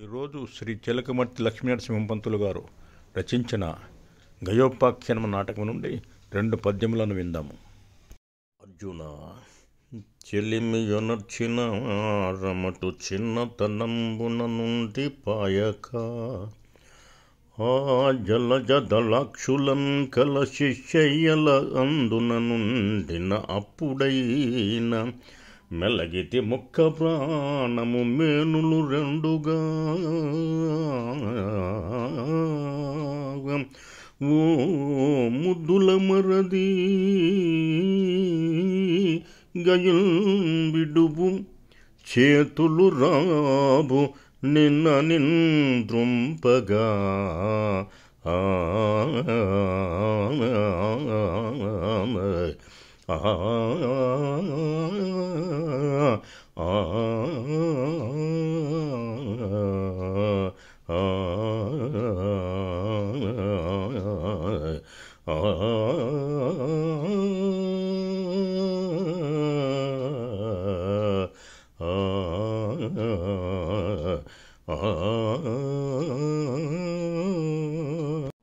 ఈరోజు శ్రీ చిలకమర్తి లక్ష్మీనరసింహ పంతులు గారు రచించిన గయోపాఖ్యానం నాటకం నుండి 2 పద్యములను విందాము. అర్జున చెలిమియొనర్చిన రమటు చిన్నతనంబున నుండి పాయక ఆ జలజదళాక్షులం కల శిష్యయ్యల అందున నుండిన అప్పుడైన మెలగితి ముక్క ప్రాణము మేనులు రెండుగా ఓ ముద్దుల మరది గయల్ విడువు చేతులు రాబు నిన్న నింద్రుంపగా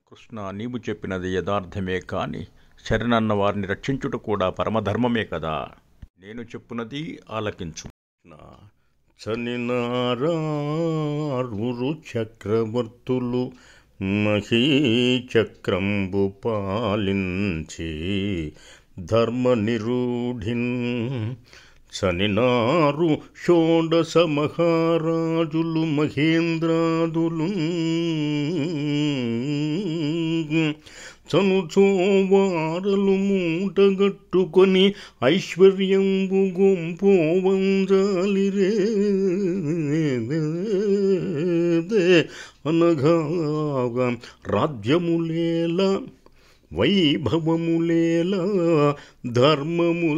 కృష్ణ, నీవు చెప్పినది యథార్థమే కాని శరణన్న వారిని రక్షించుట కూడా పరమధర్మమే కదా. నేను చెప్పునది ఆలకించు. చనినారు చక్రవర్తులు మహీచక్రంబు పాలించి ధర్మ నిరూఢిన్ చనినారు షోడశ మహారాజులు మహేంద్రాదులు చనుచోవారలు మూటగట్టుకొని ఐశ్వర్యంబు గొంపోవంజాలిరే అనగా రాజ్యములేలా వైభవములేలా ధర్మములేనిచో